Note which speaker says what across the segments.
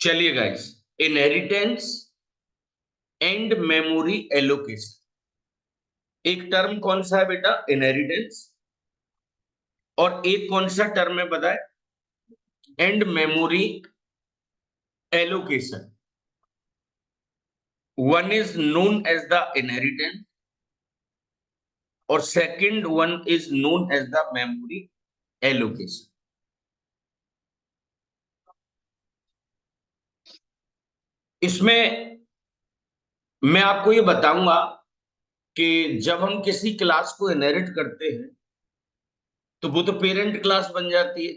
Speaker 1: चलिए guys, inheritance and memory allocation. एक term कौन सा है बेटा? इनहेरिटेंस। और एक कौन सा टर्म है बताए? And memory allocation. One is known as the inheritance और second one is known as the memory allocation. इसमें मैं आपको ये बताऊंगा कि जब हम किसी क्लास को इनहेरिट करते हैं तो वो तो पेरेंट क्लास बन जाती है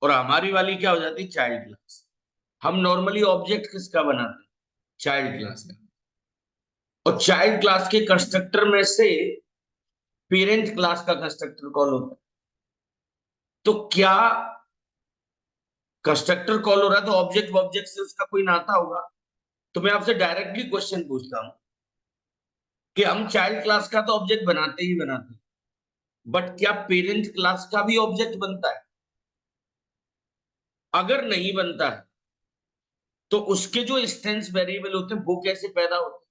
Speaker 1: और हमारी वाली क्या हो जाती है? Child class. हम नॉर्मली ऑब्जेक्ट किसका बनाते हैं? चाइल्ड क्लास का। और चाइल्ड क्लास के कंस्ट्रक्टर में से पेरेंट क्लास का कंस्ट्रक्टर कॉल होता है। तो क्या कंस्ट्रक्टर कॉल हो रहा है तो ऑब्जेक्ट ऑब्जेक्ट से उसका कोई नाता होगा? तो मैं आपसे डायरेक्टली क्वेश्चन पूछता हूं कि हम चाइल्ड क्लास का तो ऑब्जेक्ट बनाते ही बनाते हैं, बट क्या पेरेंट क्लास का भी ऑब्जेक्ट बनता है? अगर नहीं बनता है तो उसके जो इंस्टेंस वेरिएबल होते हैं वो कैसे पैदा होते हैं?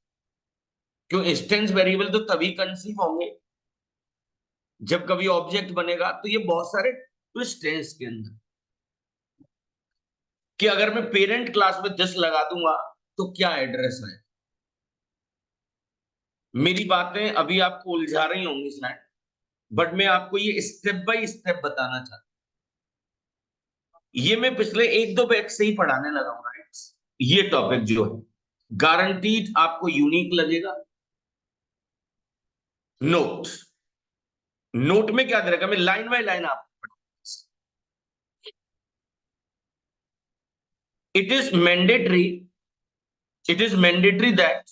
Speaker 1: क्यों इंस्टेंस वेरिएबल तो तभी कंसीव होंगे जब कभी ऑब्जेक्ट बनेगा। तो ये बहुत सारे ट्विस्ट हैं इसके अंदर कि अगर मैं पेरेंट क्लास में 10 लगा दूंगा तो क्या एड्रेस है। मेरी बातें अभी आपको उलझा रही होंगी शायद, बट मैं आपको ये स्टेप बाय स्टेप बताना चाहता हूं। ये मैं पिछले एक दो बैच से ही पढ़ाने लगा हूं, राइट? ये टॉपिक जो है गारंटीड आपको यूनिक लगेगा। नोट, नोट में क्या दे रखा? मैं लाइन बाय लाइन आपको it is mandatory, it is mandatory that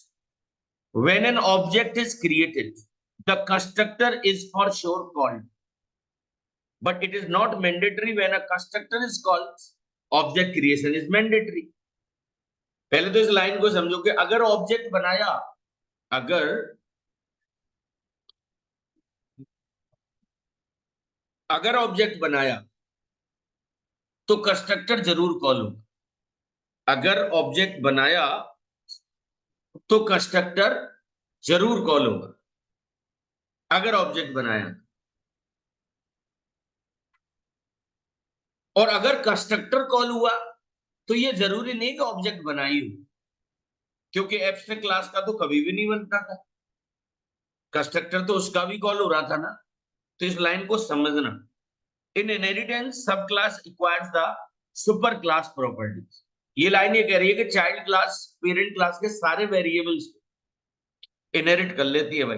Speaker 1: when an object is created the constructor is for sure called, but it is not mandatory when a constructor is called object creation is mandatory। पहले तो इस line को समझो कि अगर object बनाया, अगर अगर ऑब्जेक्ट बनाया तो कंस्ट्रक्टर जरूर कॉल होगा। अगर ऑब्जेक्ट बनाया तो कंस्ट्रक्टर जरूर कॉल होगा। अगर ऑब्जेक्ट बनाया और अगर कंस्ट्रक्टर कॉल हुआ तो ये जरूरी नहीं कि ऑब्जेक्ट बनाई हो, क्योंकि एब्स्ट्रैक्ट क्लास का तो कभी भी नहीं बनता था। कंस्ट्रक्टर तो उसका भी कॉल हो रहा था ना। तो इस लाइन को समझना। In inheritance sub class acquires the super class properties. ये लाइन ये कह रही है कि चाइल्ड क्लास पेरेंट क्लास के सारे वेरिएबल्स इनहेरिट कर लेती है भाई।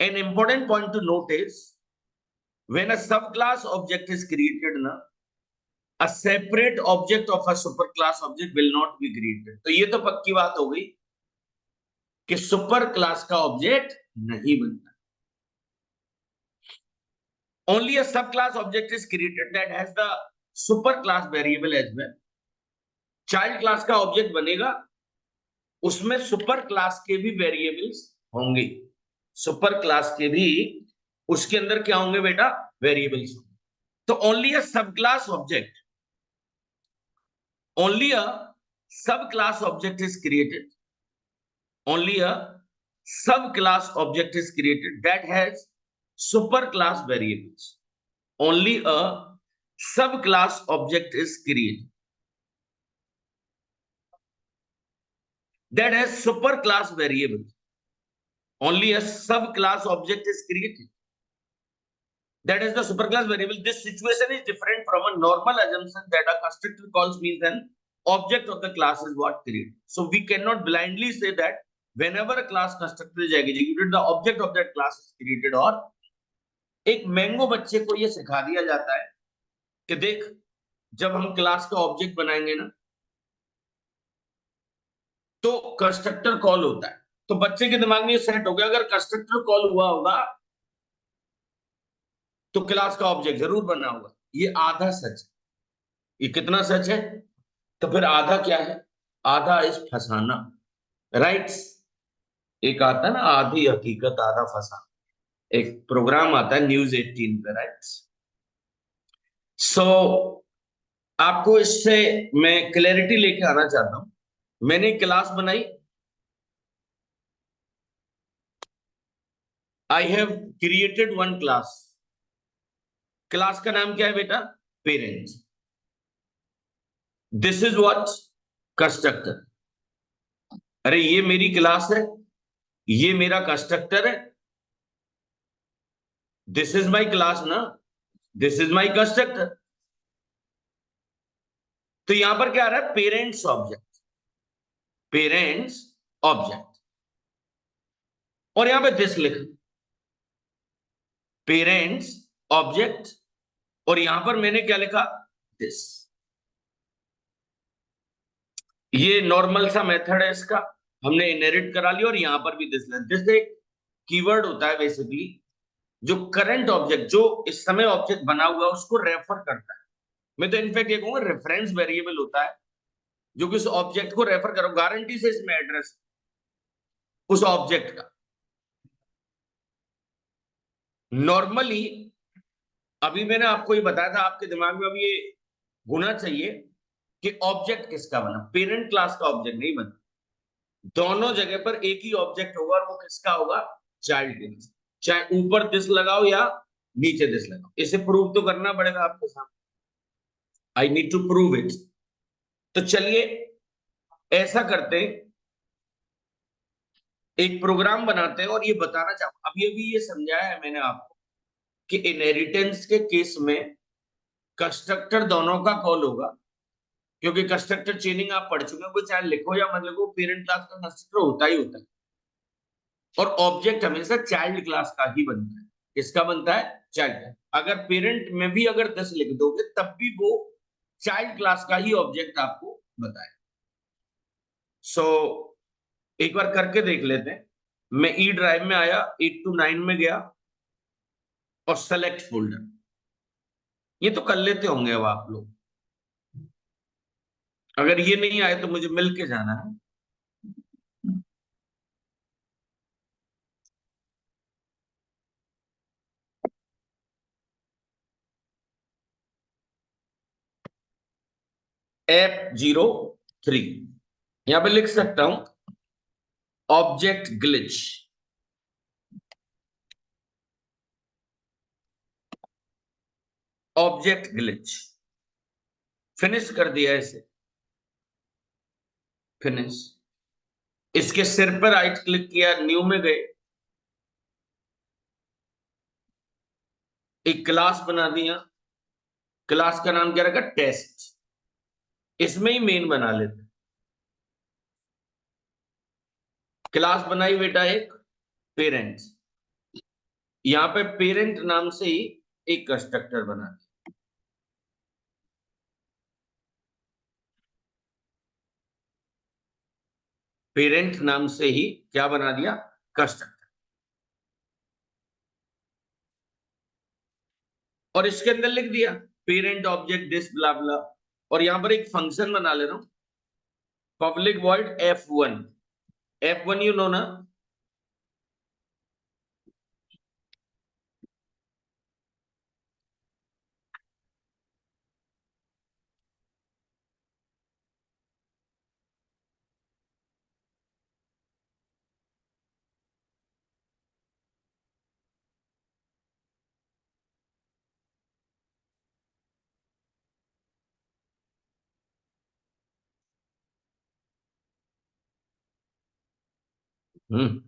Speaker 1: An important point two note is when a सब क्लास ऑब्जेक्ट इज क्रिएटेड ना, a separate object of a superclass object will not be created। तो ये तो पक्की बात हो गई कि सुपर क्लास का ऑब्जेक्ट नहीं बनता। only a subclass object is created that has the superclass variable as well। Child class का ऑब्जेक्ट बनेगा, उसमें सुपर क्लास के भी वेरिएबल्स होंगे। सुपर क्लास के भी उसके अंदर क्या होंगे बेटा? वेरिएबल्स होंगे। तो ओनली अ सब class object, only a subclass object is created, only a subclass object is created that has superclass variables। only a subclass object is created that has superclass variables। only a subclass object is created that is the superclass variable। This situation is different from a normal assumption that a constructor calls means an object of the class is what created। So we cannot blindly say that whenever a class constructor is executed, the object of that class is created। और एक mango बच्चे को यह सिखा दिया जाता है कि देख, जब हम क्लास का ऑब्जेक्ट बनाएंगे ना तो कंस्ट्रक्टर कॉल होता है। तो बच्चे के दिमाग में ये सेट हो गया, अगर कंस्ट्रक्टर कॉल हुआ होगा तो क्लास का ऑब्जेक्ट जरूर बना होगा। ये आधा सच है। ये कितना सच है? तो फिर आधा क्या है? आधा इस फसाना, राइट्स। एक आता है ना, आधी हकीकत आधा फसाना। एक प्रोग्राम आता है न्यूज 18 पे, राइट्स। सो आपको इससे मैं क्लैरिटी लेके आना चाहता हूं। मैंने क्लास बनाई, I have created one class. Class का नाम क्या है बेटा? Parents. This is what? Constructor. अरे ये मेरी क्लास है, ये मेरा कंस्ट्रक्टर है। दिस इज माई क्लास ना, दिस इज माई कंस्ट्रक्टर। तो यहां पर क्या आ रहा है? Parents object, parents object. और यहां पे दिस लिख, पेरेंट्स ऑब्जेक्ट। और यहां पर मैंने क्या लिखा? दिस। ये नॉर्मल सा मेथड है इसका, हमने इनहेरिट करा लिया। और यहां पर भी दिस एक कीवर्ड होता है बेसिकली, जो करंट ऑब्जेक्ट, जो इस समय ऑब्जेक्ट बना हुआ है, उसको रेफर करता है। मैं तो इनफैक्ट ये कहूंगा रेफरेंस वेरिएबल होता है, जो कि उस ऑब्जेक्ट को रेफर करो। गारंटी से इसमें एड्रेस उस ऑब्जेक्ट का। नॉर्मली अभी मैंने आपको ये बताया था, आपके दिमाग में अभी ये होना चाहिए कि ऑब्जेक्ट किसका बना। पेरेंट क्लास का ऑब्जेक्ट नहीं बना। दोनों जगह पर एक ही ऑब्जेक्ट होगा, और वो किसका होगा? Child class. चाहे ऊपर दिस लगाओ या नीचे दिस लगाओ, इसे प्रूव तो करना पड़ेगा आपके सामने। I need to prove it. तो चलिए ऐसा करते हैं, एक प्रोग्राम बनाते हैं और ये बताना चाहूंगा। अभी अभी ये समझाया है मैंने आपको कि इनहेरिटेंस के केस में कंस्ट्रक्टर दोनों का कॉल होगा, क्योंकि कंस्ट्रक्टर चेनिंग आप पढ़ चुके हो, वो चाहे लिखो या मत लिखो, पेरेंट क्लास का कंस्ट्रक्टर होता ही होता है। और ऑब्जेक्ट हमेशा चाइल्ड क्लास का ही बनता है। किसका बनता है? चाइल्ड। अगर पेरेंट में भी अगर 10 लिख दोगे, तब भी वो चाइल्ड क्लास का ही ऑब्जेक्ट आपको बताए। सो एक बार करके देख लेते हैं। मैं ई ड्राइव में आया, 8 to 9 में गया और सेलेक्ट फोल्डर। ये तो कर लेते होंगे अब आप लोग। अगर ये नहीं आए तो मुझे मिल के जाना है। F03 यहां पे लिख सकता हूं, object glitch. Object glitch finish कर दिया इसे। फिनिश। इसके सिर पर राइट क्लिक किया, न्यू में गए, एक क्लास बना दिया। क्लास का नाम क्या रखा? टेस्ट। इसमें ही मेन बना लेते। क्लास बनाई बेटा एक पेरेंट्स। यहां पे पेरेंट नाम से ही एक कंस्ट्रक्टर बना दिया। पेरेंट नाम से ही क्या बना दिया? कंस्ट्रक्टर। और इसके अंदर लिख दिया पेरेंट ऑब्जेक्ट दिस ब्ला ब्ला। और यहां पर एक फंक्शन बना ले रहा हूं, public void F1। F1 you know ना? हम्म।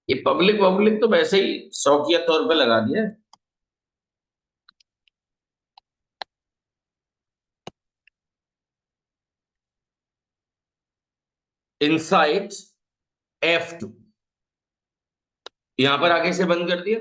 Speaker 1: ये पब्लिक पब्लिक तो वैसे ही शौकिया तौर पे लगा दिया। इनसाइड F2 यहां पर आगे से बंद कर दिया।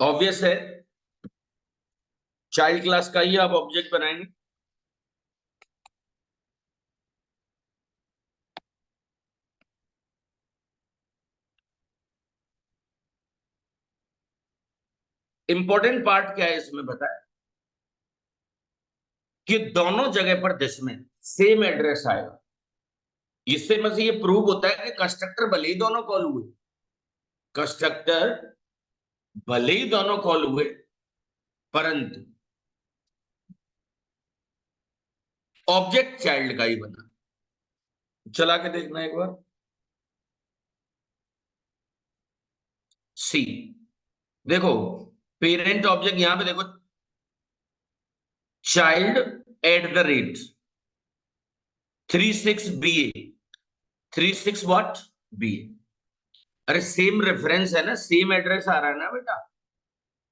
Speaker 1: ऑब्वियस है, चाइल्ड क्लास का ही आप ऑब्जेक्ट बनाएंगे। इंपॉर्टेंट पार्ट क्या है इसमें बताए, कि दोनों जगह पर दिस में सेम एड्रेस आएगा। इससे मतलब ये प्रूव होता है कि कंस्ट्रक्टर भले ही दोनों कॉल हुए, कंस्ट्रक्टर भले ही दोनों कॉल हुए, परंतु ऑब्जेक्ट चाइल्ड का ही बना। चला के देखना एक बार। सी, देखो पेरेंट ऑब्जेक्ट यहां पे देखो, child at the rate 36 BA, 36 what BA। अरे सेम रेफरेंस है ना, सेम एड्रेस आ रहा है ना बेटा,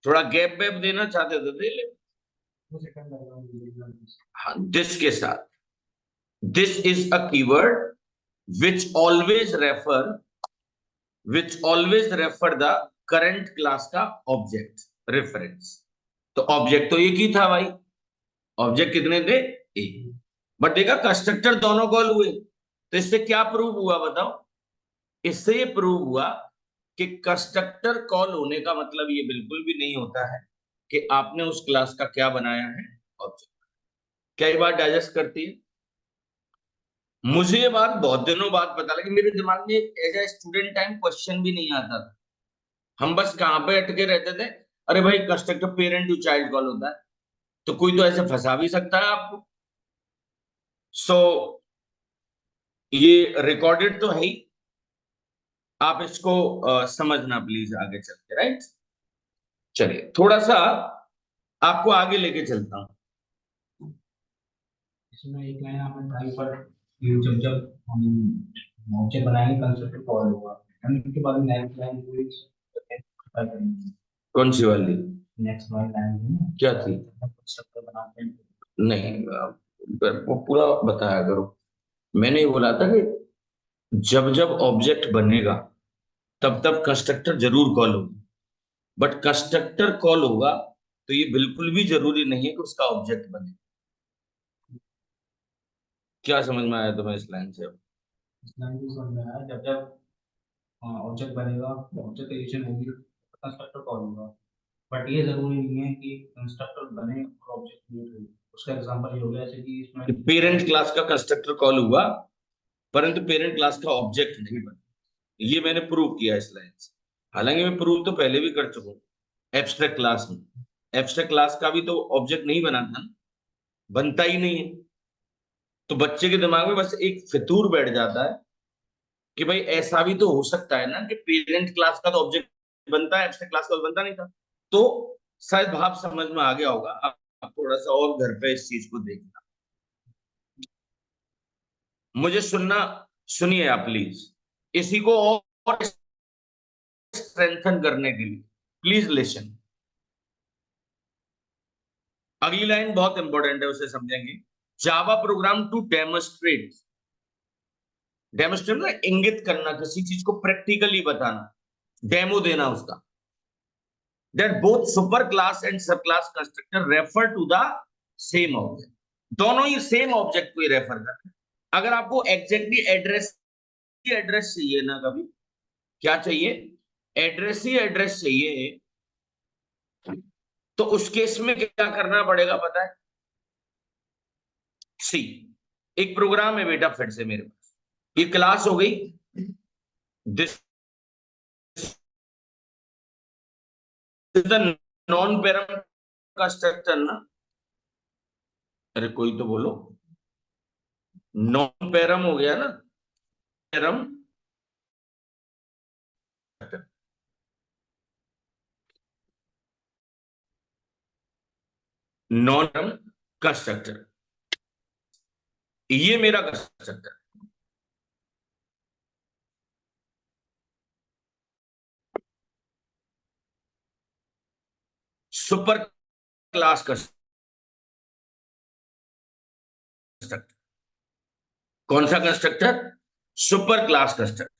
Speaker 1: थोड़ा गैप वैप देना चाहते तो दे ले। हाँ, दिस के साथ, this is a keyword which always refer, which always refer the current class का ऑब्जेक्ट रेफरेंस। तो ऑब्जेक्ट तो एक ही था भाई, ऑब्जेक्ट कितने थे, एक। बट देखा कंस्ट्रक्टर दोनों कॉल हुए, तो इससे क्या प्रूव हुआ बताओ, इससे ये प्रूव हुआ कि कंस्ट्रक्टर कॉल होने का मतलब ये बिल्कुल भी नहीं होता है कि आपने उस क्लास का क्या बनाया है, ऑब्जेक्ट। क्या ये बात डाइजेस्ट करती है? मुझे ये बात बहुत दिनों बाद पता लगी, मेरे दिमाग में as a student time question भी नहीं आता था। हम बस कहां पे अटके रहते थे, अरे भाई constructor parent to child call होता है, तो कोई तो ऐसे फंसा भी सकता है आपको। सो ये रिकॉर्डेड तो है ही, आप इसको समझना प्लीज आगे चल के, राइट। चलिए थोड़ा सा आपको आगे लेके चलता हूँ।
Speaker 2: इसमें एक लाइन आपने ढाई पर, ये जब जब हम ऑब्जेक्ट बनाएंगे कंस्ट्रक्टर कॉल होगा, हम इसके बाद नेक्स्ट लाइन पूरी खत्म करेंगे।
Speaker 1: कौन सी वाली?
Speaker 2: नेक्स्ट वाली लाइन है ना,
Speaker 1: क्या थी?
Speaker 2: कंस्ट्रक्टर बनाते हैं।
Speaker 1: नहीं, वो पूरा बताया करो। मैंने ये बोला था कि जब जब ऑब्जेक्ट बनेगा तब तब कंस्ट्रक्टर जरूर कॉल होगा, बट कंस्ट्रक्टर कॉल होगा तो ये बिल्कुल भी जरूरी नहीं है कि उसका ऑब्जेक्ट बने। क्या समझ में आया तुम्हें इस लाइन से अब?
Speaker 2: इस लाइन को समझ में आया, जब जब ऑब्जेक्ट बनेगा, ऑब्जेक्ट क्रिएशन होगी, कंस्ट्रक्टर कॉल होगा। बट ये जरूरी नहीं है कि कंस्ट्रक्टर बने और ऑब्जेक्ट क्रिएट हो। उसका एग्जांपल ये हो गया जैसे कि इसमें
Speaker 1: पेरेंट क्लास का कंस्ट्रक्टर कॉल हुआ परंतु पेरेंट क्लास का ऑब्जेक्ट नहीं बना, ये मैंने प्रूव किया इस लाइन से। हालांकि मैं प्रूव तो पहले भी कर चुका हूँ एब्स्ट्रैक्ट क्लास में। एब्स्ट्रैक्ट क्लास का भी तो ऑब्जेक्ट नहीं बना था ना, बनता ही नहीं है। तो बच्चे के दिमाग में बस एक फितूर बैठ जाता है कि भाई ऐसा भी तो हो सकता है ना कि पेरेंट क्लास का तो ऑब्जेक्ट बनता है, एब्स्ट्रैक्ट क्लास का तो बनता नहीं था। तो शायद भाव समझ में आ गया होगा, आप थोड़ा सा और घर पे इस चीज को देखना। मुझे सुनना, सुनिए आप प्लीज, इसी को और स्ट्रेंथन करने के लिए प्लीज लिसन। अगली लाइन बहुत इंपॉर्टेंट है, उसे समझेंगे। Java program to demonstrate, demonstrate मतलब इंगित करना, किसी चीज को प्रैक्टिकली बताना, डेमो देना उसका। That both super class and sub class constructor refer to the same object. दोनों ही सेम ऑब्जेक्ट को ही रेफर करते हैं। अगर आपको एग्जैक्टली एड्रेस ही एड्रेस चाहिए ना, कभी क्या चाहिए, एड्रेस ही एड्रेस चाहिए, तो उस केस में क्या करना पड़ेगा पता है? सी, एक प्रोग्राम है बेटा, फिर से मेरे पास ये क्लास हो गई, this is the non param constructor ना। अरे कोई तो बोलो, नॉन पैरम हो गया ना, पैरम नॉन पैरम कंस्ट्रक्टर, ये मेरा कंस्ट्रक्टर। सुपर क्लास कंस्ट्रक्टर, कौन सा कंस्ट्रक्टर? Super class constructor.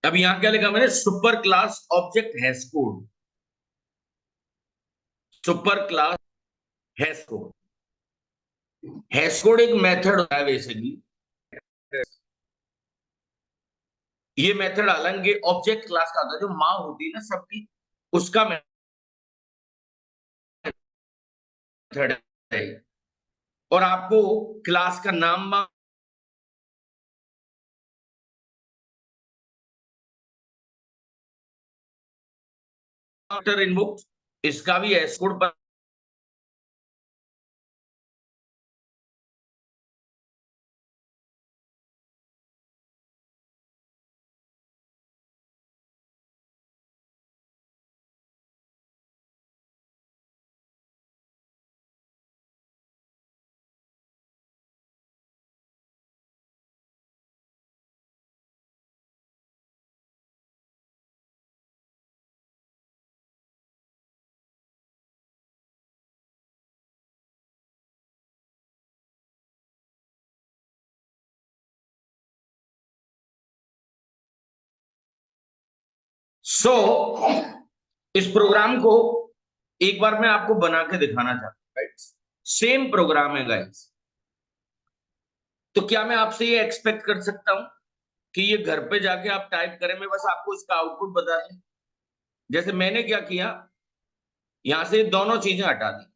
Speaker 1: अब यहां क्या लिखा मैंने, super class object has code, super class has code. Hash code एक मेथड होता है बेसिकली। ये मेथड हालांकि ऑब्जेक्ट क्लास का होता है, जो माँ होती है ना सबकी, उसका मेथड है। और आपको क्लास का नाम इनबुक, इसका भी हैश कोड पर सो इस प्रोग्राम को एक बार मैं आपको बना के दिखाना चाहता हूं, राइट। सेम प्रोग्राम है गाइस। तो क्या मैं आपसे ये एक्सपेक्ट कर सकता हूं कि ये घर पे जाके आप टाइप करें, मैं बस आपको इसका आउटपुट बता दें। जैसे मैंने क्या किया, यहां से दोनों चीजें हटा दी।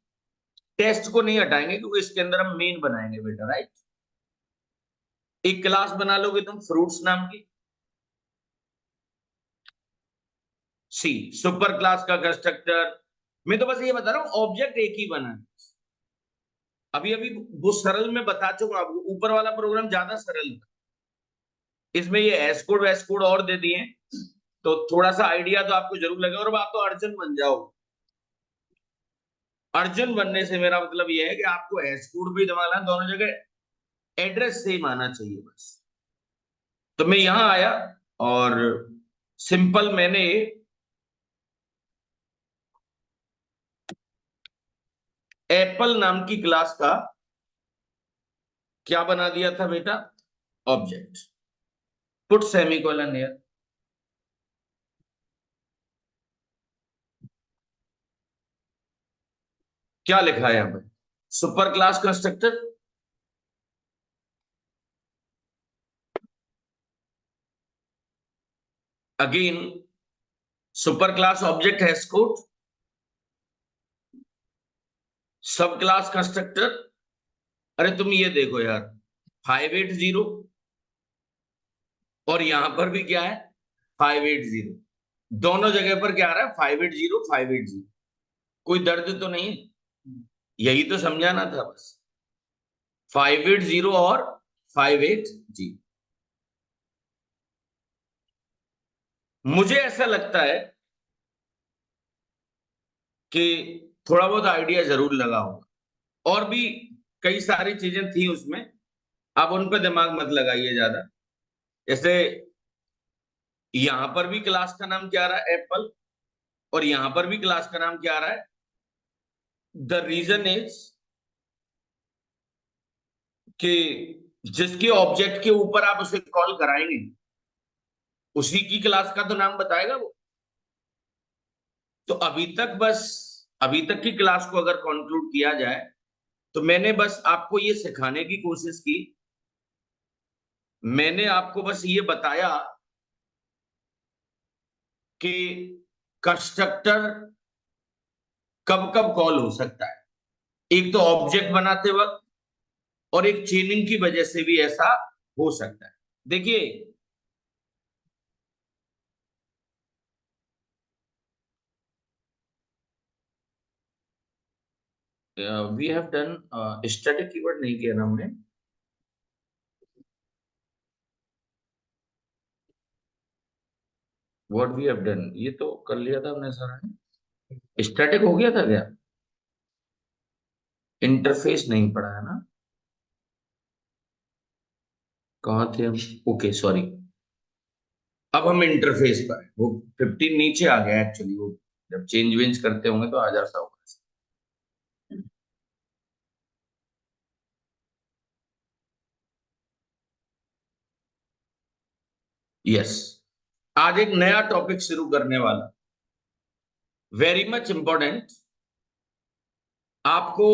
Speaker 1: टेस्ट को नहीं हटाएंगे क्योंकि इसके अंदर हम मेन बनाएंगे बेटा, राइट। एक क्लास बना लोगे तुम फ्रूट्स नाम की, सी सुपर क्लास का कंस्ट्रक्टर। मैं तो बस ये बता रहा हूं ऑब्जेक्ट एक ही बना है। अभी अभी वो सरल मैं बता चुका हूं, ऊपर वाला प्रोग्राम ज्यादा सरल था। इसमें ये एस कोड वैस कोड और दे दिए, तो थोड़ा सा आइडिया तो आपको जरूर लगेगा। और अब आप तो अर्जुन बन जाओ। अर्जुन बनने से मेरा मतलब ये है कि आपको एस कोड भी दबाना, दोनों जगह एड्रेस सेम आना चाहिए बस। तो मैं यहां आया और सिंपल मैंने एप्पल नाम की क्लास का क्या बना दिया था बेटा, ऑब्जेक्ट। Put semicolon here. क्या लिखा है यहां पर, super class constructor. Again super class object has code, सब क्लास कंस्ट्रक्टर। अरे तुम ये देखो यार, 580, और यहां पर भी क्या है, 580। दोनों जगह पर क्या आ रहा है, 580 580। कोई दर्द तो नहीं है? यही तो समझाना था बस, 580 और 580। मुझे ऐसा लगता है कि थोड़ा बहुत आइडिया जरूर लगा होगा। और भी कई सारी चीजें थी उसमें, आप उन पर दिमाग मत लगाइए ज्यादा। जैसे यहां पर भी क्लास का नाम क्या आ रहा है, एप्पल। और यहां पर भी क्लास का नाम क्या आ रहा है। द रीजन इज कि जिसके ऑब्जेक्ट के ऊपर आप उसे कॉल कराएंगे, उसी की क्लास का तो नाम बताएगा वो। तो अभी तक की क्लास को अगर कंक्लूड किया जाए, तो मैंने बस आपको ये सिखाने की कोशिश की, मैंने आपको बस ये बताया कि कंस्ट्रक्टर कब कब कॉल हो सकता है। एक तो ऑब्जेक्ट बनाते वक्त, और एक चेनिंग की वजह से भी ऐसा हो सकता है। देखिए, we have done static keyword नहीं किया ना हमने। व्हाट वी हैव डन, ये तो कर लिया था हमने सर। स्टैटिक हो गया था क्या, इंटरफेस नहीं पढ़ा है ना। कहाँ थे हम, ओके सॉरी। अब हम इंटरफेस पर हैं। वो 15 नीचे आ गया एक्चुअली, वो जब चेंज वेंज करते होंगे तो आ जाता होगा। यस, आज एक नया टॉपिक शुरू करने वाला, वेरी मच इंपॉर्टेंट। आपको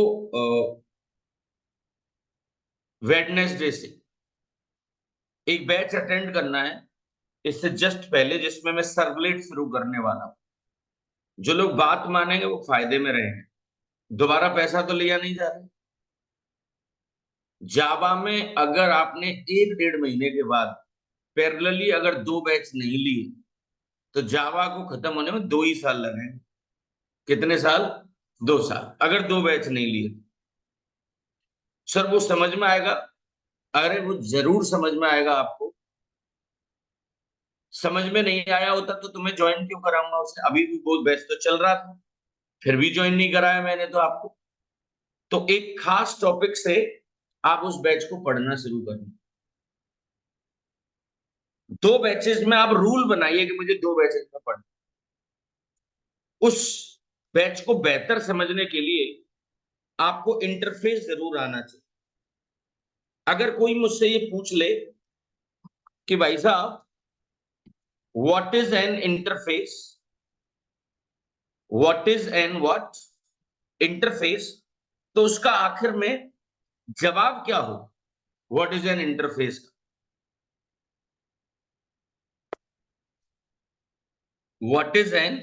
Speaker 1: वेडनेसडे से एक बैच अटेंड करना है, इससे जस्ट पहले, जिसमें मैं सर्वलेट शुरू करने वाला हूं। जो लोग बात मानेंगे वो फायदे में रहेंगे, दोबारा पैसा तो लिया नहीं जा रहा। जावा में अगर आपने 1-1.5 महीने के बाद पैरेलली अगर 2 बैच नहीं लिए, तो जावा को खत्म होने में 2 ही साल लगेंगे। कितने साल? 2 साल, अगर 2 बैच नहीं लिए। सर वो समझ में आएगा? अरे वो जरूर समझ में आएगा आपको। समझ में नहीं आया होता तो तुम्हें ज्वाइन क्यों कराऊंगा उसे? अभी भी बहुत बैच तो चल रहा था, फिर भी ज्वाइन नहीं कराया मैंने तो आपको। तो एक खास टॉपिक से आप उस बैच को पढ़ना शुरू करें। 2 बैचेस में आप रूल बनाइए कि मुझे 2 बैचेस में पढ़ना। उस बैच को बेहतर समझने के लिए आपको इंटरफेस जरूर आना चाहिए। अगर कोई मुझसे ये पूछ ले कि भाई साहब what is an interface, what is an what interface, तो उसका आखिर में जवाब क्या हो? What is an interface, what is an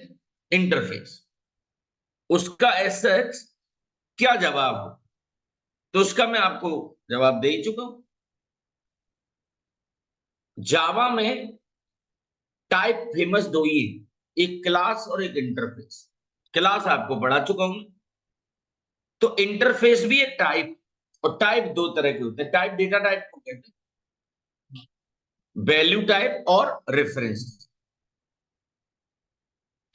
Speaker 1: interface, उसका ऐसा क्या जवाब हो? तो उसका मैं आपको जवाब दे ही चुका हूं। जावा में टाइप फेमस 2 ही है, एक क्लास और एक इंटरफेस। क्लास आपको पढ़ा चुका हूं। तो इंटरफेस भी एक टाइप, और टाइप 2 तरह के होते हैं। टाइप डेटा टाइप को कहते हैं, वैल्यू टाइप और रेफरेंस।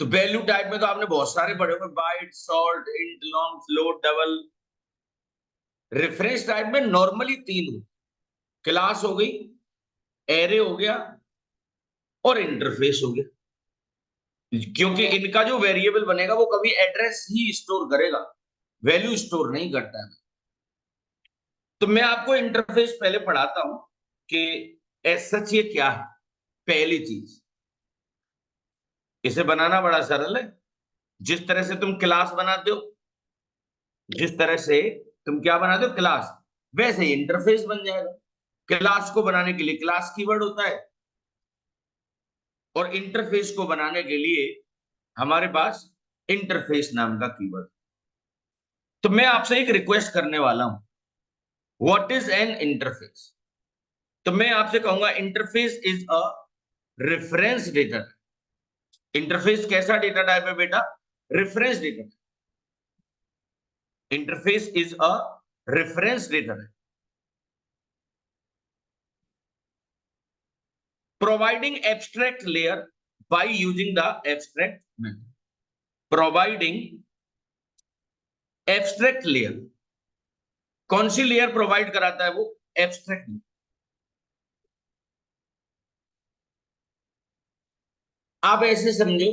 Speaker 1: तो वैल्यू टाइप में तो आपने बहुत सारे पढ़े होंगे, byte, short, int, long, float, double. Reference type में नॉर्मली 3 हो, क्लास हो गई, एरे हो गया और इंटरफेस हो गया। क्योंकि इनका जो वेरिएबल बनेगा वो कभी एड्रेस ही स्टोर करेगा, वैल्यू स्टोर नहीं करता है। तो मैं आपको इंटरफेस पहले पढ़ाता हूं कि एज सच ये क्या है। पहली चीज, इसे बनाना बड़ा सरल है। जिस तरह से तुम क्लास बनाते हो, जिस तरह से तुम क्या बनाते हो क्लास, वैसे ही इंटरफेस बन जाएगा। क्लास को बनाने के लिए क्लास कीवर्ड होता है, और इंटरफेस को बनाने के लिए हमारे पास इंटरफेस नाम का कीवर्ड। तो मैं आपसे एक रिक्वेस्ट करने वाला हूं, व्हाट इज एन इंटरफेस। तो मैं आपसे कहूंगा interface is a reference data. Interface कैसा डेटा टाइप है बेटा? Reference data. Interface is a reference data type, providing abstract layer by using the abstract method. Providing abstract layer, कौन सी layer provide कराता है वो? एब्स्ट्रैक्ट। आप ऐसे समझो,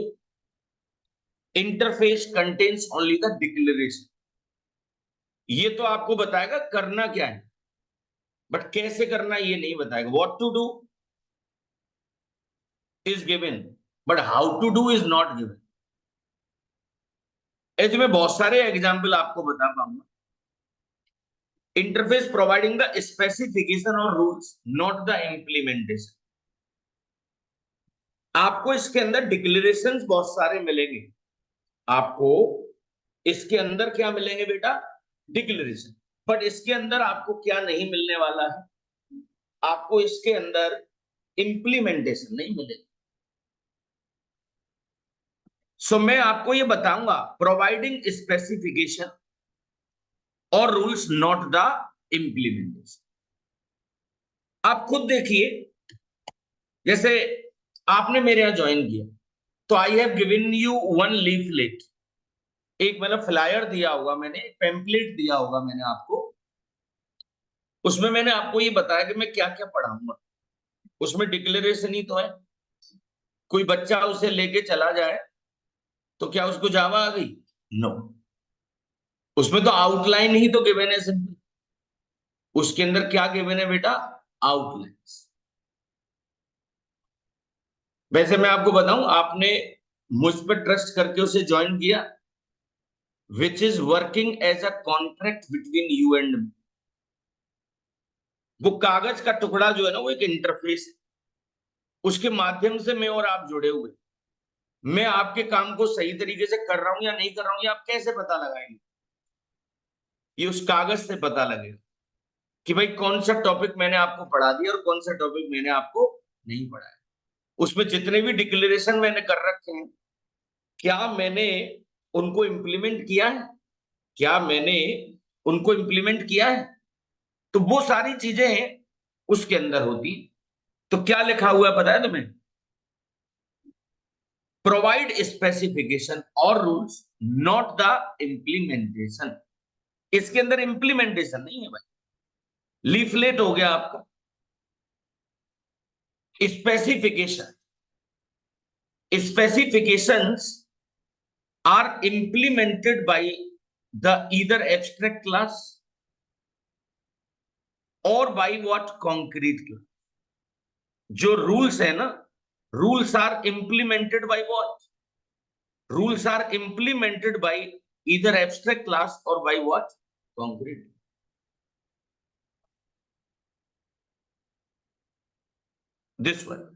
Speaker 1: interface contains only the declaration. ये तो आपको बताएगा करना क्या है, बट कैसे करना ये नहीं बताएगा। What to do is given, but how to do is not given. ऐसे में बहुत सारे एग्जाम्पल आपको बता पाऊंगा। इंटरफेस प्रोवाइडिंग द स्पेसिफिकेशन और रूल्स, नॉट द इम्प्लीमेंटेशन। आपको इसके अंदर डिक्लेरेशंस बहुत सारे मिलेंगे। आपको इसके अंदर क्या मिलेंगे बेटा? डिक्लेरेशन। बट इसके अंदर आपको क्या नहीं मिलने वाला है? आपको इसके अंदर इंप्लीमेंटेशन नहीं मिलेगी। सो मैं आपको ये बताऊंगा, प्रोवाइडिंग स्पेसिफिकेशन और रूल्स, नॉट द इंप्लीमेंटेशन। आप खुद देखिए, जैसे आपने मेरे यहां ज्वाइन किया, तो I have given you one leaflet. एक मतलब फ्लायर दिया होगा मैंने, पेम्पलेट दिया होगा मैंने आपको। उसमें मैंने आपको ये बताया कि मैं क्या क्या पढ़ाऊंगा। उसमें डिक्लेरेशन ही तो है। कोई बच्चा उसे लेके चला जाए तो क्या उसको जावा आ गई? नो। उसमें तो आउटलाइन ही तो गिवन है सिंपल। उसके अंदर क्या गिवन है बेटा? आउटलाइंस। वैसे मैं आपको बताऊं, आपने मुझ पर ट्रस्ट करके उसे ज्वाइन किया, which is working as a contract between you and me. वो कागज का टुकड़ा जो है ना, वो एक इंटरफेस है, उसके माध्यम से मैं और आप जुड़े हुए। मैं आपके काम को सही तरीके से कर रहा हूं या नहीं कर रहा हूं, ये आप कैसे पता लगाएंगे? ये उस कागज से पता लगेगा कि भाई कौन सा टॉपिक मैंने आपको पढ़ा दिया और कौन सा टॉपिक मैंने आपको नहीं पढ़ाया। उसमें जितने भी डिक्लेरेशन मैंने कर रखे हैं, क्या मैंने उनको इम्प्लीमेंट किया है? क्या मैंने उनको इम्प्लीमेंट किया है? तो वो सारी चीजें उसके अंदर होती। तो क्या लिखा हुआ है पता है तुम्हें? प्रोवाइड स्पेसिफिकेशन और रूल्स, नॉट द इम्प्लीमेंटेशन। इसके अंदर इम्प्लीमेंटेशन नहीं है भाई। लीफलेट हो गया आपका। Specification, specifications are implemented by the either abstract class or by what concrete class। जो रूल्स है ना, rules are implemented by what? Rules are implemented by either abstract class or by what? Concrete। This one।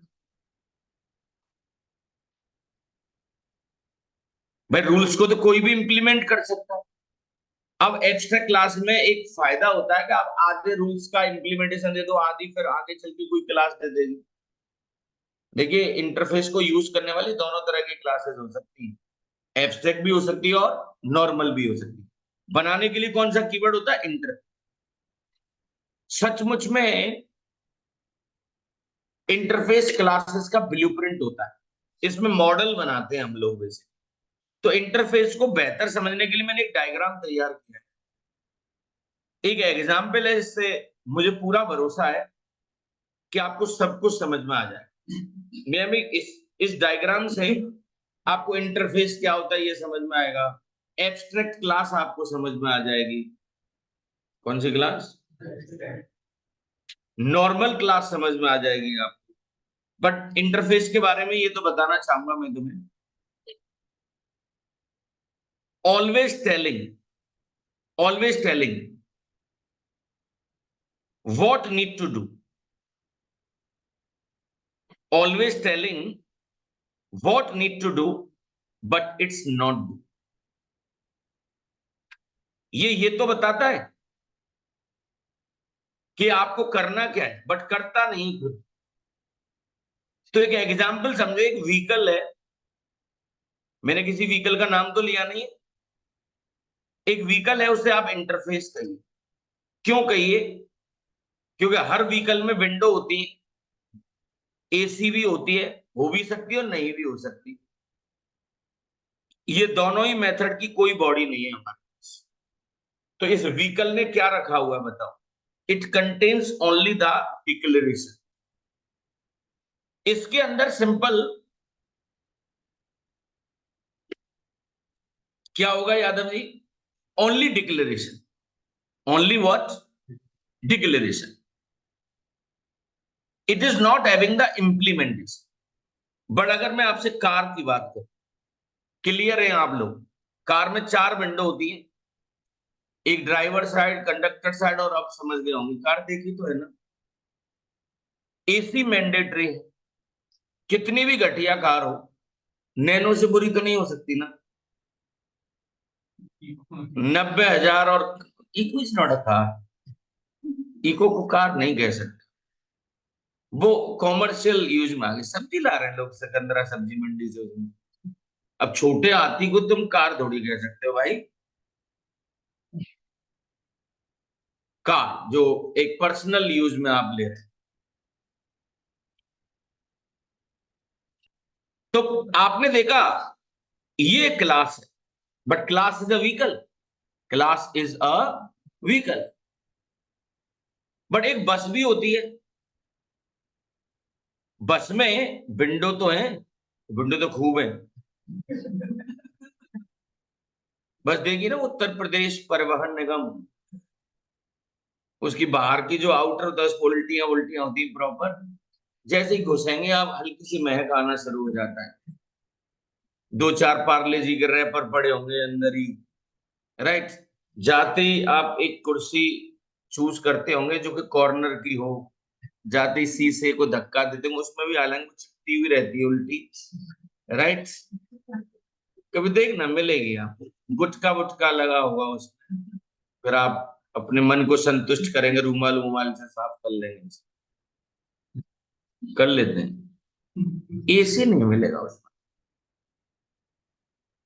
Speaker 1: भाई rules को तो कोई भी implement कर सकता है। अब एब्स्ट्रैक्ट क्लास में एक फायदा होता है कि आप आधे रूल्स का इंप्लीमेंटेशन दे दो, आधी फिर आगे चल के कोई क्लास दे देगी। देखिए, इंटरफेस को यूज करने वाली दोनों तरह की क्लासेस हो सकती हैं, एब्स्ट्रैक्ट भी हो सकती है और नॉर्मल भी हो सकती है। बनाने के लिए कौन सा कीवर्ड होता है? इंटर। सचमुच में इंटरफेस क्लासेस का ब्लूप्रिंट होता है, इसमें मॉडल बनाते हैं हम लोग वैसे। तो इंटरफेस को बेहतर समझने के लिए मैंने एक डायग्राम तैयार किया है, एक एग्जाम्पल है, इससे मुझे पूरा भरोसा है कि आपको सब कुछ समझ में आ जाए। मैं भी इस डायग्राम से आपको इंटरफेस क्या होता है ये समझ में आएगा, एब्स्ट्रैक्ट क्लास आपको समझ में आ जाएगी। कौन सी क्लास? नॉर्मल क्लास समझ में आ जाएगी आपको। बट इंटरफेस के बारे में ये तो बताना चाहूंगा मैं तुम्हें, always telling, always telling what need to do, always telling what need to do but it's not do। ये तो बताता है कि आपको करना क्या है, बट करता नहीं खुद। तो एक एग्जाम्पल समझो, एक व्हीकल है, मैंने किसी व्हीकल का नाम तो लिया नहीं है, एक व्हीकल है, उसे आप इंटरफेस कहिए। क्यों कहिए? क्योंकि हर व्हीकल में विंडो होती है, एसी भी होती है, हो भी सकती है और नहीं भी हो सकती। ये दोनों ही मेथड की कोई बॉडी नहीं है हमारे पास। तो इस व्हीकल ने क्या रखा हुआ है बताओ? It contains only the declaration. इसके अंदर सिंपल क्या होगा Yadav ji? Only declaration. Only what? Declaration. It is not having the implementation. But अगर मैं आपसे कार की बात करूं, क्लियर है आप लोग? कार में 4 विंडो होती है, एक ड्राइवर साइड, कंडक्टर साइड, और आप समझ गए होंगे, कार देखी तो है ना? एसी मैंडेटरी है। कितनी भी घटिया कार हो, नैनो से बुरी तो नहीं हो सकती ना? 90,000 और Eeco is not a car. Eeco को कार नहीं कह सकते, वो कॉमर्शियल यूज में आ गए। सब्जी ला रहे हैं लोग सिकंदरा सब्जी मंडी से उसमें। अब छोटे हाथी को तुम कार थोड़ी कह सकते हो भाई। कार जो एक पर्सनल यूज में आप ले रहे हैं। तो आपने देखा, ये क्लास है, but class is a vehicle. Class is a vehicle. But एक बस भी होती है, बस में विंडो तो है, विंडो तो खूब है। बस देखिए ना, उत्तर प्रदेश परिवहन निगम, उसकी बाहर की जो आउटर 10 उल्टियां उल्टियां होती प्रॉपर, जैसे ही घुसेंगे आप हल्की सी महक आना शुरू हो जाता है, 2-4 पार्ले जी के रैपर पड़े होंगे अंदर ही, राइट। जाते ही आप एक कुर्सी चूज करते होंगे जो कि कॉर्नर की हो, जाते ही शीशे को धक्का देते होंगे, उसमें भी हालांकि कुछ चिपटी हुई रहती है उल्टी, राइट। कभी देखना मिलेगी आपको, गुटका वुटका लगा होगा उसमें, फिर आप अपने मन को संतुष्ट करेंगे, रूमाल वूमाल से साफ कर लेंगे, कर लेते हैं। एसी नहीं मिलेगा उसमें,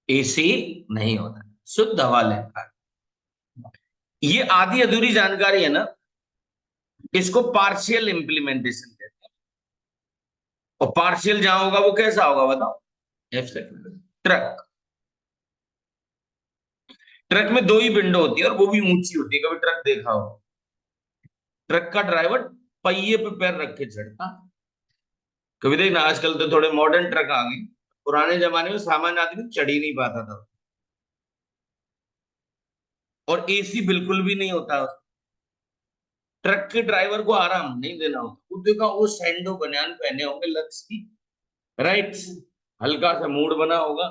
Speaker 1: एसी नहीं होता, शुद्ध हवा लेता है। ये आधी अधूरी जानकारी है ना, इसको पार्शियल इंप्लीमेंटेशन कहते हैं। और पार्शियल जहां होगा वो कैसा होगा बताओ, एब्स्ट्रैक्ट। ट्रक, ट्रक में 2 ही विंडो होती है और वो भी ऊंची होती है, कभी ट्रक देखा हो? ट्रक का ड्राइवर पहिए पे पैर रख के चढ़ता, कभी देखना, आजकल तो थोड़े मॉडर्न ट्रक आ गए, पुराने जमाने में सामान्य आदमी चढ़ ही नहीं पाता था। और एसी बिल्कुल भी नहीं होता, ट्रक के ड्राइवर को आराम नहीं देना होता, वो देखा वो सैंडो बनियान पहने होंगे लक्स की, राइट, हल्का सा मूड बना होगा,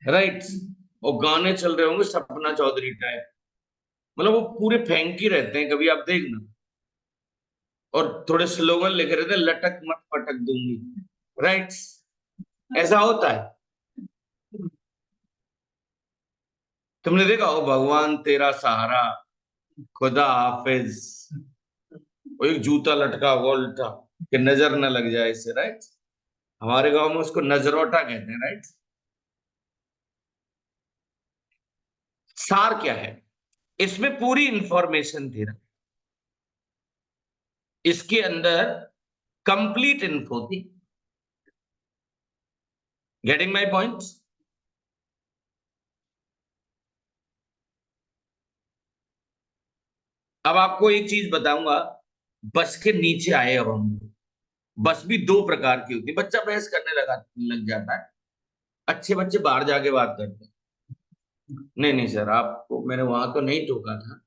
Speaker 1: राइट, और गाने चल रहे होंगे सपना चौधरी टाइप, मतलब वो पूरे फैंकी रहते हैं, कभी आप देखना। और थोड़े स्लोगन लिखे रहते हैं, लटक मत पटक दूंगी, राइट, ऐसा होता है। तुमने देखा हो, भगवान तेरा सहारा, खुदा हाफिज, वो एक जूता लटका हुआ उल्टा कि नजर न लग जाए इससे, राइट। हमारे गांव में उसको नजरोटा कहते हैं, राइट। सार क्या है, इसमें पूरी इंफॉर्मेशन थी ना, इसके अंदर कंप्लीट इन्फो थी। Getting my point? अब आपको एक चीज बताऊंगा, बस के नीचे आए अब हम। बस भी 2 प्रकार की होती है, बच्चा बहस करने लग जाता है, अच्छे बच्चे बाहर जाके बात करते हैं, नहीं नहीं सर आपको मैंने वहां तो नहीं टोका था,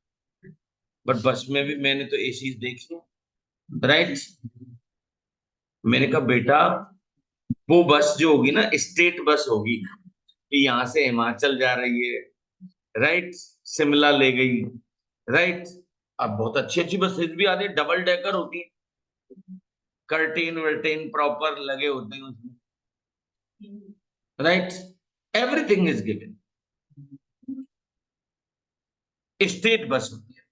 Speaker 1: बट बस में भी मैंने तो ये चीज देखी है, राइट। मैंने कहा बेटा, वो बस जो होगी ना स्टेट बस होगी, कि यहाँ से हिमाचल जा रही है, राइट, शिमला ले गई, राइट। अब बहुत अच्छी अच्छी बसेस भी आती है, डबल डेकर होती है, कर्टेन वर्टेन प्रॉपर लगे होते हैं उसमें, right, everything is given. State bus होती है,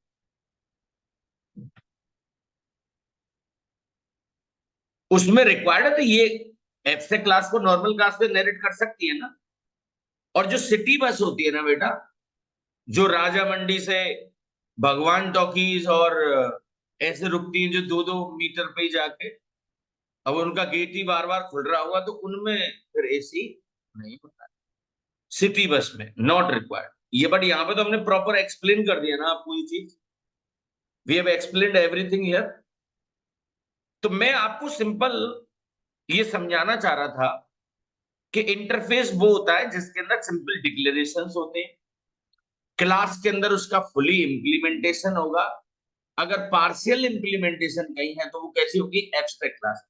Speaker 1: उसमें रिक्वायर्ड है, तो ये एफ से क्लास को नॉर्मल क्लास में नरेट कर सकती है ना। और जो सिटी बस होती है ना बेटा, जो राजा मंडी से भगवान टॉकीज और ऐसे रुकती हैं जो 2-2 मीटर पे ही जाके, अब उनका गेट ही बार बार खुल रहा होगा, तो उनमें फिर एसी नहीं होता, सिटी बस में नॉट रिक्वायर्ड ये। बट यहाँ पे तो हमने प्रॉपर एक्सप्लेन कर दिया ना आपको ये चीज, we have explained everything here. तो मैं आपको सिंपल ये समझाना चाह रहा था कि इंटरफेस वो होता है जिसके अंदर सिंपल डिक्लेरेशंस होते हैं, क्लास के अंदर उसका फुली इंप्लीमेंटेशन होगा, अगर पार्शियल इंप्लीमेंटेशन कहीं है तो वो कैसी होगी, एब्स्ट्रैक्ट क्लास।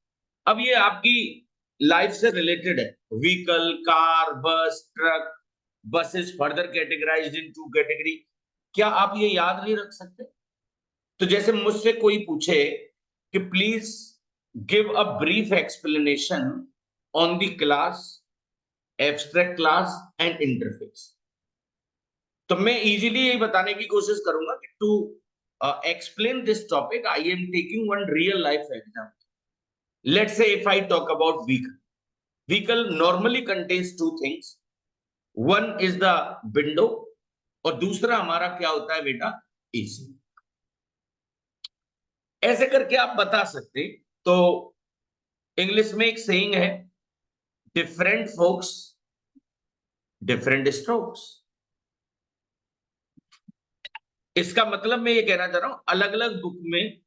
Speaker 1: अब ये आपकी लाइफ से रिलेटेड है, व्हीकल, कार, बस, ट्रक, बसेस फर्दर कैटेगराइज्ड इन 2 कैटेगरी, क्या आप ये याद नहीं रख सकते? तो जैसे मुझसे कोई पूछे कि please give a brief explanation on the class, abstract class and interface, तो मैं इजीली यही बताने की कोशिश करूंगा कि to explain this topic I am taking one real life example. Let's say if I talk about vehicle, vehicle normally contains 2 things, one is the window और दूसरा हमारा क्या होता है बेटा, एसी। ऐसे करके आप बता सकते, तो इंग्लिश में एक सेइंग है, डिफरेंट फोक्स डिफरेंट स्ट्रोक्स। इसका मतलब मैं ये कहना चाह रहा हूं, अलग अलग बुक में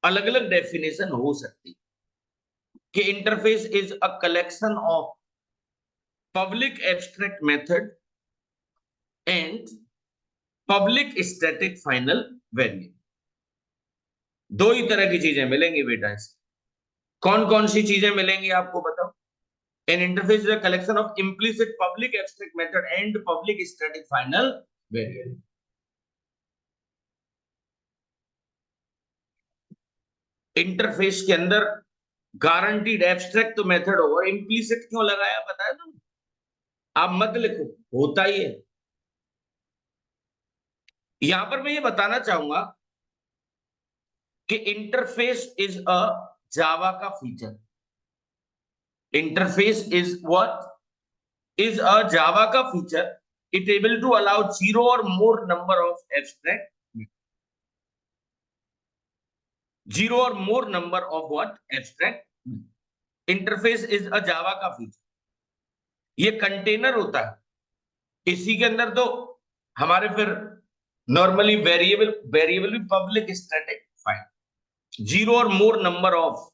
Speaker 1: अलग अलग डेफिनेशन हो सकती, कि interface is a collection of public abstract method and public static final variable. 2 ही तरह की चीजें मिलेंगी बेटा इसमें, कौन कौन सी चीजें मिलेंगी आपको बताओ। An interface is a collection of implicit public abstract method and public static final variable. Interface के अंदर गारंटीड एब्स्ट्रैक्ट तो मेथड होगा, इम्प्लीसिट क्यों लगाया बताया तुम, आप मत लिखो, होता ही है। यहां पर मैं ये बताना चाहूंगा कि इंटरफेस इज अ जावा का feature. Interface is what is a Java का feature, it able to allow zero or more number of abstract, zero or more number of what abstract. Interface is a Java का feature, ये container होता है, इसी के अंदर तो हमारे फिर नॉर्मली वेरिएबल वेरिएबल भी public static file, zero or more number of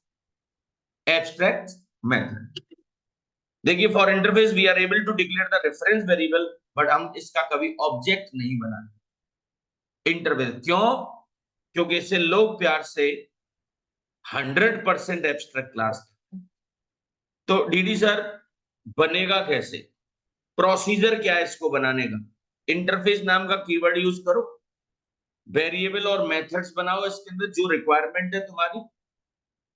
Speaker 1: abstract method. देखिए for interface we are able to declare the reference variable, but हम इसका कभी ऑब्जेक्ट नहीं बनाते इंटरफेस। क्यों? क्योंकि इससे लोग प्यार से 100% एब्स्ट्रैक्ट क्लास। तो डीडी सर बनेगा कैसे, प्रोसीजर क्या है इसको बनाने का? इंटरफेस नाम का कीवर्ड यूज करो, वेरिएबल और मेथड्स बनाओ, इसके अंदर जो रिक्वायरमेंट है तुम्हारी,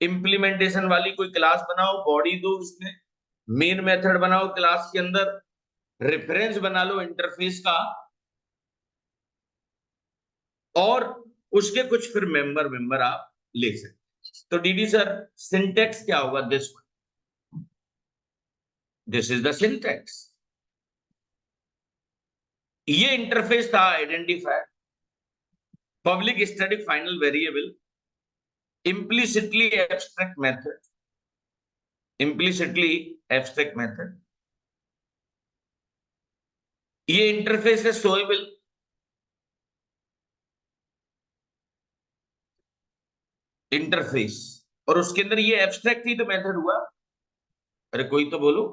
Speaker 1: इंप्लीमेंटेशन वाली कोई क्लास बनाओ, बॉडी दो उसमें, मेन मेथड बनाओ क्लास के अंदर, रेफरेंस बना लो इंटरफेस का, और उसके कुछ फिर मेंबर मेंबर आप ले सकते। तो डीडी सर सिंटेक्स क्या होगा? This is the syntax. ये इंटरफेस था identifier, public static final variable, implicitly abstract method, implicitly abstract method, ये इंटरफेस है सोएबल, इंटरफेस, और उसके अंदर ये एब्स्ट्रैक्ट ही तो मेथड हुआ। अरे कोई तो बोलो,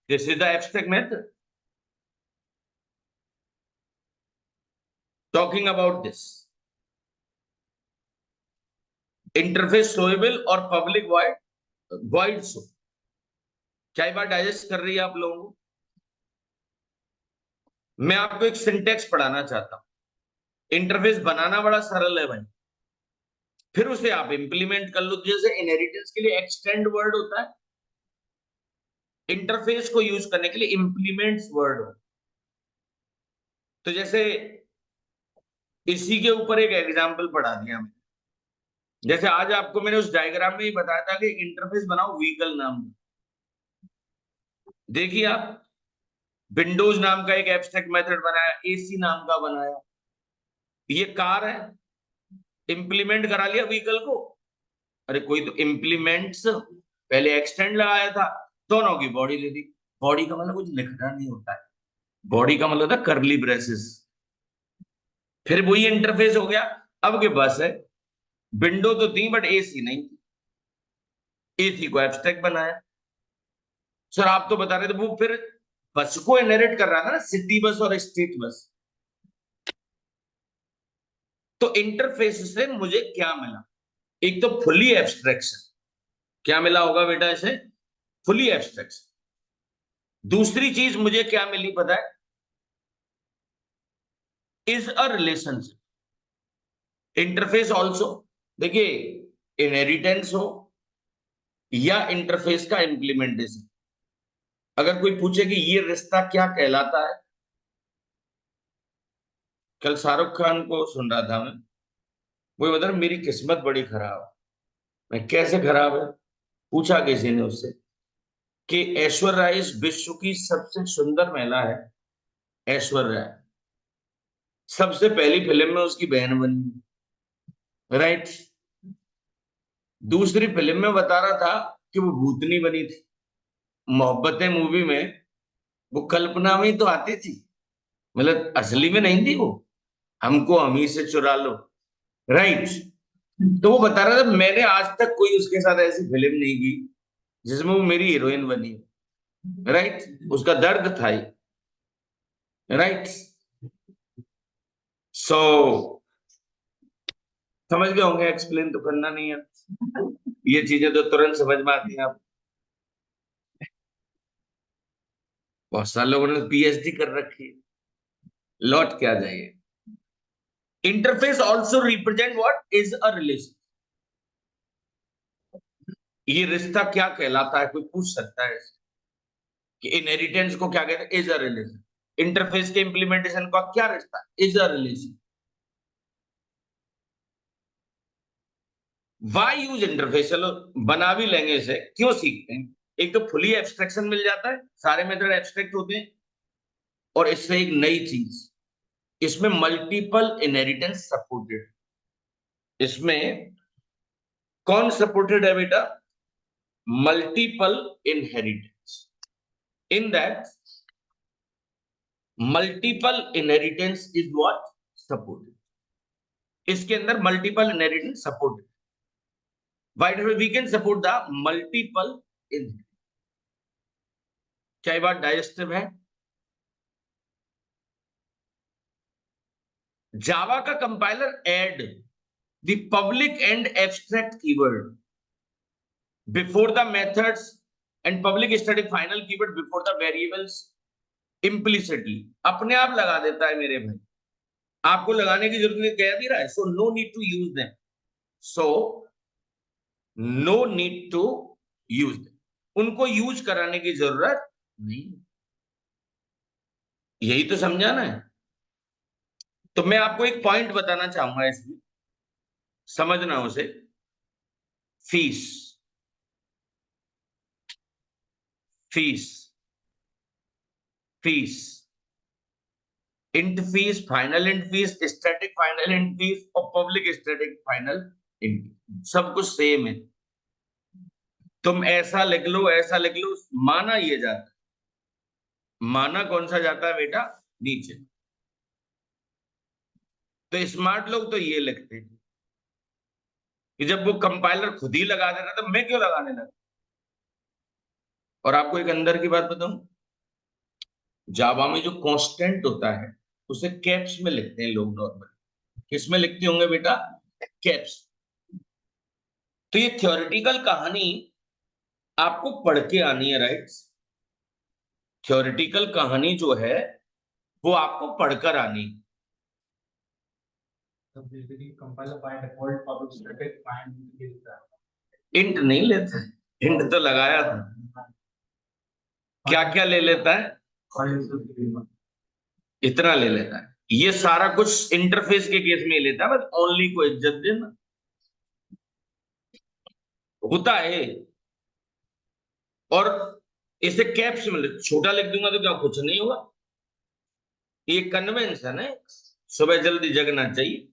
Speaker 1: this is the abstract method talking about this interface सोएबल और पब्लिक वॉइड वॉइड सो। क्या ये बात डाइजेस्ट कर रही है आप लोगों को? मैं आपको एक सिंटेक्स पढ़ाना चाहता हूं। इंटरफेस बनाना बड़ा सरल है भाई, फिर उसे आप इंप्लीमेंट कर लो। जैसे इनहेरिटेंस के लिए एक्सटेंड वर्ड होता है, इंटरफेस को यूज करने के लिए इंप्लीमेंट्स वर्ड हो। तो जैसे इसी के ऊपर एक एग्जांपल पढ़ा दिया मैंने। जैसे आज आपको मैंने उस डायग्राम में ही बताया था कि इंटरफेस बनाओ व्हीकल नाम का। देखिए आप, विंडोज नाम का एक एब्स्ट्रैक्ट मेथड बनाया, एसी नाम का बनाया, ये कार है, इंप्लीमेंट करा लिया व्हीकल को। अरे कोई तो इंप्लीमेंट्स पहले एक्सटेंड लगाया था, दोनों की बॉडी दे दी। बॉडी का मतलब कुछ लिखना नहीं होता है, बॉडी का मतलब था करली ब्रेसेस, फिर वही इंटरफेस हो गया। अब के बस है, विंडो तो थी बट एसी नहीं थी, एसी को एब्स्ट्रैक्ट बनाया। सर आप तो बता रहे थे वो फिर बस को इनहेरिट कर रहा था ना, सिटी बस और स्टेट बस। तो इंटरफेस से मुझे क्या मिला? एक तो फुली एब्स्ट्रैक्शन, क्या मिला होगा बेटा इसे? Fully abstraction. दूसरी चीज मुझे क्या मिली पता है? Is a relationship. Interface also, देखिए इनहेरिटेंस हो या इंटरफेस का इंप्लीमेंटेशन, अगर कोई पूछे कि ये रिश्ता क्या कहलाता है, कल शाहरुख खान को सुन रहा था मैं, वो बता रहा मेरी किस्मत बड़ी खराब है। मैं कैसे खराब है? पूछा किसी ने उससे कि ऐश्वर्या राय इस विश्व की सबसे सुंदर महिला है, ऐश्वर्या राय सबसे पहली फिल्म में उसकी बहन बनी, राइट। दूसरी फिल्म में बता रहा था कि वो भूतनी बनी थी। मोहब्बतें मूवी में वो कल्पना में ही तो आती थी, मतलब असली में नहीं थी वो, हमको हम ही से चुरा लो, राइट। तो वो बता रहा था मैंने आज तक कोई उसके साथ ऐसी फिल्म नहीं की जिसमें वो मेरी हीरोइन बनी, राइट। उसका दर्द था ही, राइट। सो समझ गए होंगे, एक्सप्लेन तो करना नहीं है। ये चीजें तो तुरंत समझ में आती हैं आप। बहुत सारे लोगों ने पीएचडी कर रखी है, लौट क्या जाइए। Interface also represent what is a relation. ये रिश्ता क्या कहलाता है, कोई पूछ सकता है कि इनहेरिटेंस को क्या कहते हैं? Is a relation. इंटरफेस के इंप्लीमेंटेशन का क्या रिश्ता है? Is a relation. Why use interface, चलो बना भी लेंगे इसे, क्यों सीखते हैं? एक तो फुली एब्स्ट्रैक्शन मिल जाता है, सारे मेथड एब्स्ट्रैक्ट होते हैं, और इससे एक नई चीज, इसमें मल्टीपल इनहेरिटेंस सपोर्टेड। इसमें कौन सपोर्टेड है बेटा? Multiple inheritance. In that multiple inheritance is what supported. इसके अंदर multiple inheritance supported. Why do we can support the multiple inheritance? क्या ये बात डाइजेस्टिव है? जावा का compiler add the public and abstract keyword before the methods and public static final keyword before the variables implicitly. अपने आप लगा देता है मेरे भाई, आपको लगाने की जरूरत नहीं, कह भी रहा है। So no need to use them, so no need to use them, उनको यूज कराने की जरूरत नहीं। यही तो समझाना है। तो मैं आपको एक पॉइंट बताना चाहूंगा इसमें, समझना उसे। Fees, fees, fees, int fees, final int fees, static final int fees और पब्लिक स्टैटिक फाइनल इंट, सब कुछ सेम है। तुम ऐसा लिख लो, ऐसा लिख लो, माना ये जाता है। माना कौन सा जाता है बेटा? नीचे। तो स्मार्ट लोग तो ये लिखते हैं कि जब वो कंपाइलर खुद ही लगा देता तो मैं क्यों लगाने लगा। और आपको एक अंदर की बात बताऊं, जावा में जो कांस्टेंट होता है उसे कैप्स में लिखते हैं लोग नॉर्मली। किस में लिखते होंगे बेटा? कैप्स। तो ये थ्योरेटिकल कहानी आपको पढ़ के आनी है, राइट? थ्योरेटिकल कहानी जो है वो आपको पढ़कर आनी।
Speaker 2: तो basically compiler by default public static find देता
Speaker 1: इंट नहीं लेता है, इंट तो लगाया था। क्या क्या ले लेता है?
Speaker 2: है।
Speaker 1: इतना ले लेता है। ये सारा कुछ इंटरफेस के केस में ही लेता है, बस ओनली को इज्जत देना होता है। और इसे कैप्स में छोटा लिख दूंगा तो क्या कुछ नहीं होगा? ये कन्वेंशन है, सुबह जल्दी जगना चाहिए।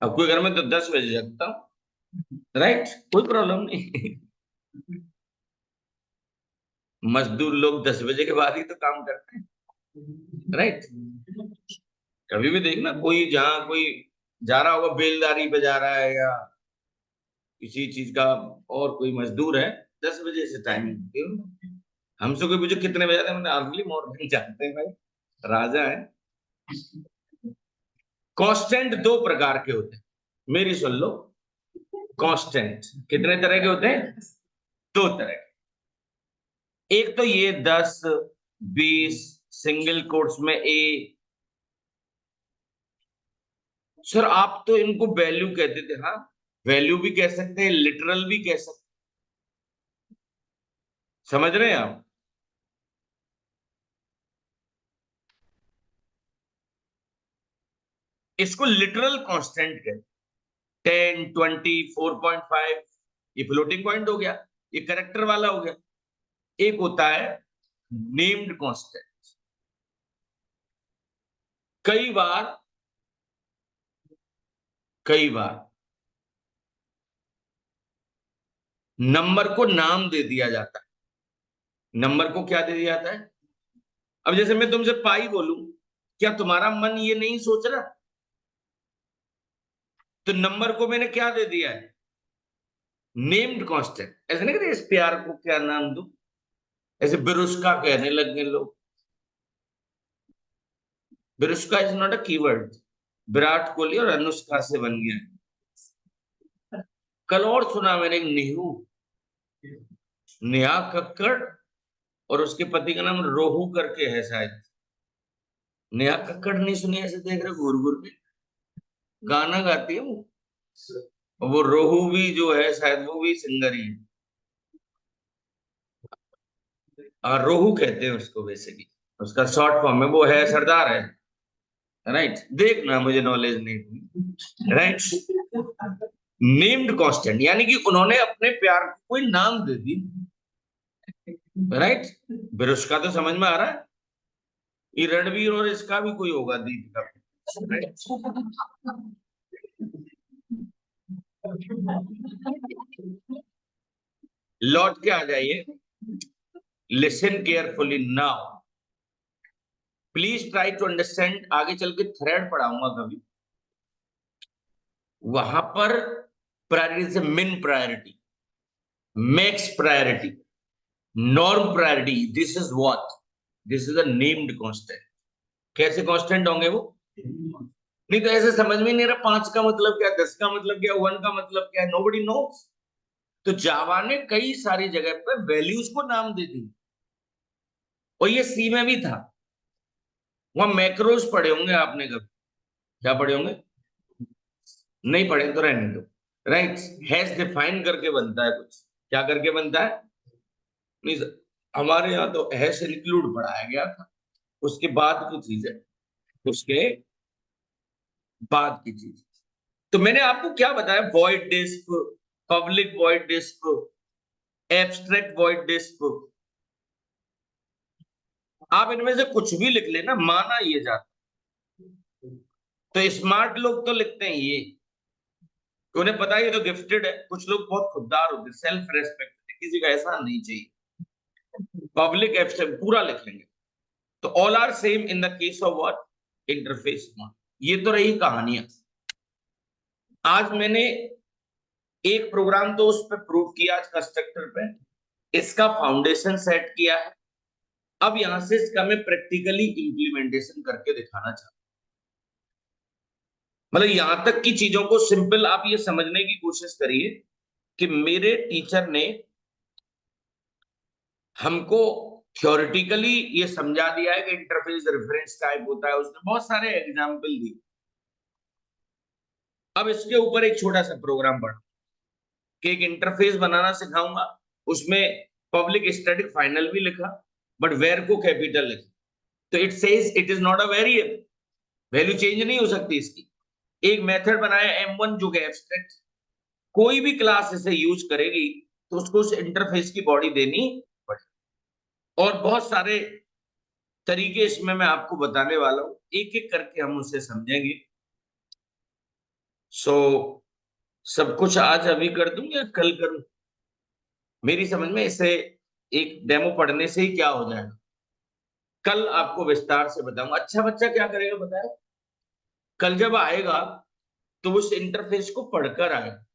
Speaker 1: अब कोई घर में तो 10 बजे जगता हूँ, राइट, कोई प्रॉब्लम नहीं। मजदूर लोग 10 बजे के बाद ही तो काम करते हैं, राइट। कभी भी देखना, कोई जहां कोई जा रहा होगा, बेलदारी पे जा रहा है या किसी चीज का, और कोई मजदूर है, 10 बजे से टाइमिंग। हमसे कोई पूछो कितने बजे आते हैं, अर्ली मॉर्निंग जाते हैं भाई, राजा है। कांस्टेंट दो प्रकार के होते हैं, मेरी सुन लो। कांस्टेंट कितने तरह के होते हैं? दो तरह के। एक तो ये 10, 20, सिंगल कोट्स में ए। सर आप तो इनको वैल्यू कहते थे। हाँ, वैल्यू भी कह सकते हैं, लिटरल भी कह सकते हैं, समझ रहे हैं आप? इसको लिटरल कांस्टेंट कहते हैं। 10, 20, 4.5, ये फ्लोटिंग पॉइंट हो गया, ये करेक्टर वाला हो गया। एक होता है नेम्ड कांस्टेंट। कई बार, कई बार नंबर को नाम दे दिया जाता है। नंबर को क्या दे दिया जाता है? अब जैसे मैं तुमसे पाई बोलूं, क्या तुम्हारा मन ये नहीं सोच रहा? तो नंबर को मैंने क्या दे दिया है? Named constant. ऐसे नहीं कहते इस प्यार को क्या नाम दूं, ऐसे बिरुष्का कहने लग गए लोग। Birushka is not a keyword, Virat Kohli और अनुष्का से बन गया। कल और सुना मैंने, नेहा कक्कड़ और उसके पति का नाम रोहू करके है शायद। नेहा कक्कड़ नहीं सुनी? ऐसे देख रहे घूर घूर के, गाना गाती है वो रोहू भी जो है शायद वो भी सिंगर ही है। रोहू कहते हैं उसको बेसिकली, उसका शॉर्ट फॉर्म है, वो है सरदार है। राइट, देखना मुझे नॉलेज नहीं। राइट, नेम्ड कांस्टेंट, यानी कि उन्होंने अपने प्यार को कोई नाम दे दी। राइट, फिर उसका तो समझ में आ रहा है, ये रणवीर और इसका भी कोई होगा, दीपिका। लौट के आ जाइए, listen carefully now, please try to understand. आगे चल के थ्रेड पढ़ाऊंगा कभी, वहां पर प्रायोरिटी से मिन priority, max priority, norm priority, this is what, this is a named constant. कैसे कांस्टेंट होंगे वो? नहीं तो ऐसे समझ में नहीं रहा 5 का मतलब क्या, 10 का मतलब क्या, 1 का मतलब क्या, नोबडी नोस। तो जावा ने कई सारी जगह पर वैल्यूज को नाम दे दी, और ये सी में भी था। वहां मैक्रोस पढ़े होंगे आपने कभी? क्या पढ़े होंगे? नहीं पढ़े तो रहने दो। राइट, हैज डिफाइन करके बनता है कुछ, क्या करके बनता है? नहीं सर, हमारे यहाँ तो हैश इंक्लूड पढ़ाया गया था, उसके बाद की चीज है, उसके बाद की चीज। तो मैंने आपको क्या बताया, void disk, public void disk, abstract void disk, आप इनमें से कुछ भी लिख लेना, माना ये जाता। तो स्मार्ट लोग तो लिखते हैं ये, उन्हें पता है ये तो गिफ्टेड है। कुछ लोग बहुत खुददार होते हैं, सेल्फ रेस्पेक्ट, किसी का ऐसा नहीं चाहिए। पब्लिक एब्स्ट्रैक्ट पूरा लिख लेंगे। तो all are same in the case of what, interface. ये तो रही कहानियां। आज मैंने एक प्रोग्राम तो उस पर प्रूव किया, आज कंस्ट्रक्टर पे इसका फाउंडेशन सेट किया है। अब यहां से इसका मैं प्रैक्टिकली इंप्लीमेंटेशन करके दिखाना चाहता हूं। मतलब यहां तक की चीजों को सिंपल आप ये समझने की कोशिश करिए कि मेरे टीचर ने हमको थ्योरेटिकली ये समझा दिया है कि इंटरफेस रेफरेंस टाइप होता है, उसने बहुत सारे एग्जाम्पल दिए। अब इसके ऊपर एक छोटा सा प्रोग्राम पढ़ा कि एक इंटरफेस बनाना सिखाऊंगा, उसमें पब्लिक स्टैटिक फाइनल भी लिखा, बट वेर को कैपिटल लिखा। तो it says it is not a variable, value change नहीं हो सकती इसकी। एक मेथड बनाया M1 जो कि एब्स्ट्रैक्ट, कोई भी क्लास इसे यूज करेगी तो उसको उस इंटरफेस की बॉडी देनी पड़ेगी। और बहुत सारे तरीके इसमें मैं आपको बताने वाला हूं, एक एक करके हम उसे समझेंगे। सो सब कुछ आज अभी कर दूं या कल करूं? मेरी समझ में इसे एक डेमो पढ़ने से ही क्या हो जाएगा, कल आपको विस्तार से बताऊंगा। अच्छा बच्चा क्या करेगा बताया, कल जब आएगा तो उस इंटरफेस को पढ़कर आएगा,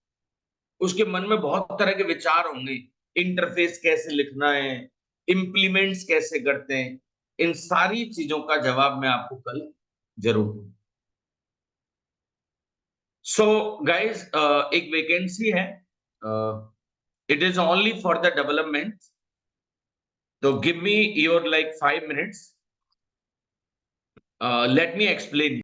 Speaker 1: उसके मन में बहुत तरह के विचार होंगे, इंटरफेस कैसे लिखना है, इंप्लीमेंट्स कैसे करते हैं, इन सारी चीजों का जवाब मैं आपको कल जरूर दूंगा। सो गाइज, एक वैकेंसी है, it is only for the development, तो give me your like 5 minutes, let me explain.